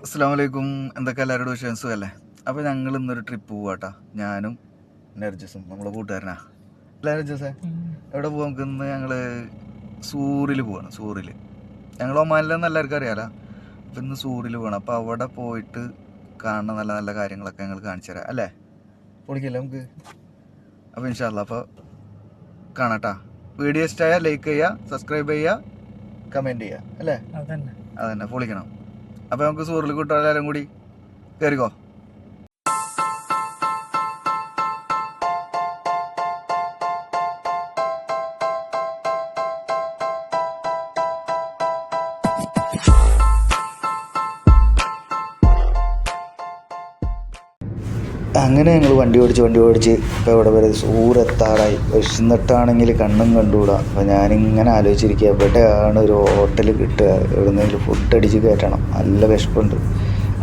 അസ്സലാമലൈക്കും. എന്തൊക്കെ എല്ലാവരോടും വിഷയം സുഖമല്ലേ? അപ്പോൾ ഞങ്ങൾ ഇന്നൊരു ട്രിപ്പ് പോവാട്ടാ. ഞാനും നർജസും നമ്മളെ കൂട്ടുകാരനാ. അല്ല നർജസേ, എവിടെ പോവാം? നമുക്ക് ഇന്ന് ഞങ്ങൾ സൂറിൽ പോവാണ്. സൂറിൽ ഞങ്ങൾ ഒമാനിലെന്ന് എല്ലാവർക്കും അറിയാലോ. അപ്പോൾ ഇന്ന് സൂറിൽ പോകണം. അപ്പോൾ അവിടെ പോയിട്ട് കാണുന്ന നല്ല നല്ല കാര്യങ്ങളൊക്കെ ഞങ്ങൾ കാണിച്ചു തരാം അല്ലേ? പൊളിക്കല്ലേ നമുക്ക്? അപ്പോൾ ഇൻഷാ അല്ലാ അപ്പോൾ കാണാട്ടാ. വീഡിയോ ഇഷ്ടമായാൽ ലൈക്ക് ചെയ്യുക, സബ്സ്ക്രൈബ് ചെയ്യുക, കമൻറ്റ് ചെയ്യുക അല്ലേ? അതന്നെ പൊളിക്കണം. അപ്പോൾ നമുക്ക് സൂറിൽ കൂട്ടുകാരെല്ലാം കൂടി കയറിക്കോ. അങ്ങനെ ഞങ്ങൾ വണ്ടി ഓടിച്ച് ഇപ്പോൾ ഇവിടെ വരെ സൂറെത്താറായി. വിശന്നിട്ടാണെങ്കിൽ കണ്ണും കണ്ടുകൂടാ. അപ്പോൾ ഞാനിങ്ങനെ ആലോചിച്ചിരിക്കുക, എവിടെയാണ് ഒരു ഹോട്ടൽ കിട്ടുക, എവിടെന്നെങ്കിലും ഫുഡ് അടിച്ച് കയറ്റണം, നല്ല വിശപ്പുണ്ട്.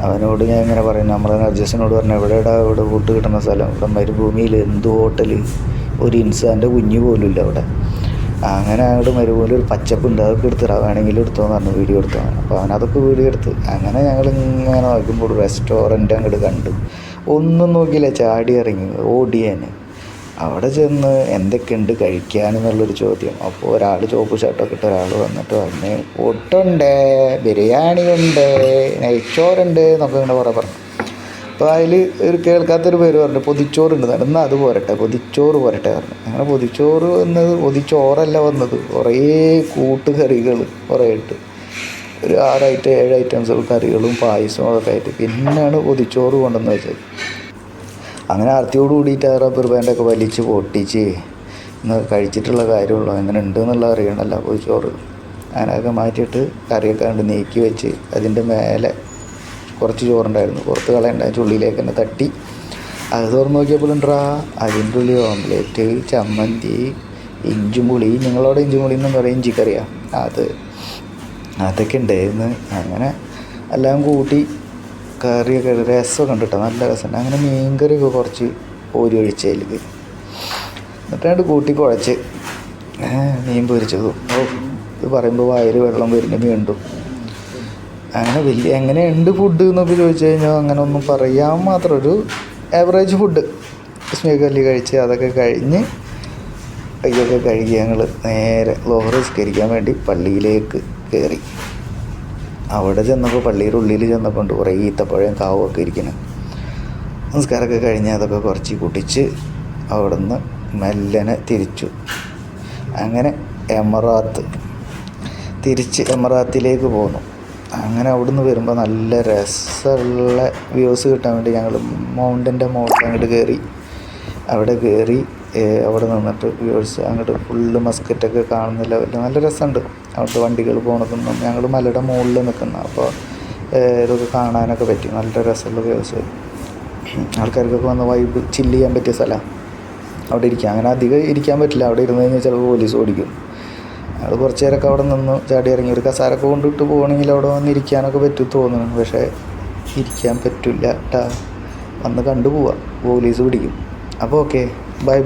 അവനോട് ഞാൻ ഇങ്ങനെ പറയുന്നു, നമ്മളെ നർജസിനോട് പറഞ്ഞു, ഇവിടെ ഫുഡ് കിട്ടുന്ന സ്ഥലം, ഇവിടെ മരുഭൂമിയിൽ എന്ത് ഹോട്ടൽ, ഒരു ഇൻസാൻ്റെ കുഞ്ഞു പോലും ഇല്ല അവിടെ. അങ്ങനെ അങ്ങോട്ട് മരുഭൂമിയിൽ ഒരു പച്ചപ്പുണ്ട്, അതൊക്കെ എടുത്തിടാം, വേണമെങ്കിൽ എടുത്തോന്ന് പറഞ്ഞു, വീഡിയോ എടുത്തോ. അപ്പോൾ അവനതൊക്കെ വീഡിയോ എടുത്ത്. അങ്ങനെ ഞങ്ങളിങ്ങനെ നോക്കുമ്പോൾ ഒരു റെസ്റ്റോറൻറ്റ് അങ്ങോട്ട് കണ്ട്, ഒന്നും നോക്കിയില്ല, ചാടി ഇറങ്ങി ഓടിയേനെ. അവിടെ ചെന്ന് എന്തൊക്കെയുണ്ട് കഴിക്കാനെന്നുള്ളൊരു ചോദ്യം. അപ്പോൾ ഒരാൾ ചുവപ്പ് ഷർട്ടൊക്കെ ഇട്ട് ഒരാൾ വന്നിട്ട് പറഞ്ഞ് പൊട്ടുണ്ട്, ബിരിയാണി ഉണ്ട്, നെയ്ച്ചോറുണ്ട് എന്നൊക്കെ ഇങ്ങനെ പറഞ്ഞു. അപ്പോൾ അതിൽ ഒരു കേൾക്കാത്തൊരു പേര് പറഞ്ഞു, പൊതിച്ചോറുണ്ട്. എന്നാൽ അത് പോരട്ടെ, പൊതിച്ചോറ് പോരട്ടെ പറഞ്ഞു. അങ്ങനെ പൊതിച്ചോറ് വന്നത്, പൊതിച്ചോറല്ല വന്നത്, കുറേ കൂട്ടുകറികൾ കുറേ ഇട്ട് ഒരു 6-7 ഐറ്റംസ് കറികളും പായസവും അതൊക്കെ ആയിട്ട് പിന്നെയാണ് പൊതിച്ചോറ് കൊണ്ടുവന്ന് വെച്ചത്. അങ്ങനെ ആർത്തിയോട് കൂടിയിട്ട് ആ റബ്ബർ ബാൻഡൊക്കെ വലിച്ച് പൊട്ടിച്ച് ഇന്ന് കഴിച്ചിട്ടുള്ള കാര്യമുള്ളൂ, എങ്ങനെ ഉണ്ട് എന്നുള്ള അറിയണമല്ലോ പൊതിച്ചോറ്. അങ്ങനെയൊക്കെ മാറ്റിയിട്ട് കറിയൊക്കെ കണ്ട് നീക്കി വെച്ച് അതിൻ്റെ മേലെ കുറച്ച് ചോറുണ്ടായിരുന്നു, പുറത്ത് കളയുണ്ടായ ചുള്ളിയിലേക്ക് തന്നെ തട്ടി അത് തുറന്ന് നോക്കിയപ്പോഴുണ്ടാ അതിൻ്റെ ഉള്ളിൽ ഓംലേറ്റ്, ചമ്മന്തി, ഇഞ്ചുമുളി, നിങ്ങളവിടെ ഇഞ്ചുമുളി എന്ന് പറയും, ഇഞ്ചിക്കറിയാണ് അതൊക്കെ ഉണ്ടായിരുന്നു. അങ്ങനെ എല്ലാം കൂട്ടി കറിയൊക്കെ രസമൊക്കെ ഉണ്ട് കേട്ടോ, നല്ല രസമുണ്ട്. അങ്ങനെ മീൻ കറിയൊക്കെ കുറച്ച് ഓരി ഒഴിച്ചതിലേക്ക് എന്നിട്ട് കൂട്ടി കുഴച്ച് മീൻ പൊരിച്ചതും. ഇത് പറയുമ്പോൾ വായിൽ വെള്ളം വരുന്ന വീണ്ടും. അങ്ങനെ എങ്ങനെയുണ്ട് ഫുഡ് എന്നൊക്കെ ചോദിച്ചു കഴിഞ്ഞാൽ അങ്ങനെ ഒന്നും പറയാൻ മാത്രം ഒരു ആവറേജ് ഫുഡ്. സ്മേക്കല്ലി കഴിച്ച് അതൊക്കെ കഴിഞ്ഞ് കയ്യൊക്കെ കഴുകി ഞങ്ങൾ നേരെ ലോഹർ നിസ്കരിക്കാൻ വേണ്ടി പള്ളിയിലേക്ക് കയറി. അവിടെ ചെന്നപ്പോൾ പള്ളിയുടെ ഉള്ളിൽ ചെന്നപ്പോൾ ഉണ്ട് കുറേ ഈത്തപ്പഴം കാവൊക്കെ ഇരിക്കണം. നിസ്കാരമൊക്കെ കഴിഞ്ഞ് അതൊക്കെ കുറച്ച് കുടിച്ച് അവിടെ നിന്ന് മെല്ലനെ തിരിച്ചു. അങ്ങനെ തിരിച്ച് എമറാത്തിലേക്ക് പോന്നു. അങ്ങനെ അവിടുന്ന് വരുമ്പോൾ നല്ല രസമുള്ള വ്യൂസ് കിട്ടാൻ വേണ്ടി ഞങ്ങൾ മൗണ്ടൻ്റെ മുകളിൽ അങ്ങോട്ട് കയറി. അവിടെ നിന്നിട്ട് വ്യൂസ് അങ്ങോട്ട് ഫുള്ള് മസ്കറ്റൊക്കെ കാണുന്ന ലെവലിൽ നല്ല രസമുണ്ട്. അവിടുത്തെ വണ്ടികൾ പോകണതൊന്നും ഞങ്ങൾ മലയുടെ മുകളിൽ നിൽക്കുന്ന, അപ്പോൾ ഇതൊക്കെ കാണാനൊക്കെ പറ്റി. നല്ല രസമുള്ള വ്യൂസ്, ആൾക്കാർക്കൊക്കെ വന്ന് വൈബ് ചില്ല് ചെയ്യാൻ പറ്റിയ സ്ഥലമാണ്. അവിടെ ഇരിക്കാം, അങ്ങനെ അധികം ഇരിക്കാൻ പറ്റില്ല, അവിടെ ഇരുന്ന് കഴിഞ്ഞാൽ ചിലപ്പോൾ പോലീസ് ഓടിക്കും. ഞങ്ങൾ കുറച്ച് നേരമൊക്കെ അവിടെ നിന്ന് ചാടി ഇറങ്ങി. ഒരു കസാരൊക്കെ കൊണ്ടിട്ട് പോകണമെങ്കിൽ അവിടെ വന്നിരിക്കാനൊക്കെ പറ്റും തോന്നുന്നു, പക്ഷേ ഇരിക്കാൻ പറ്റില്ല കേട്ടാ, വന്ന് കണ്ടുപോവാം, പോലീസ് പിടിക്കും. അപ്പോൾ ഓക്കെ, ബൈ.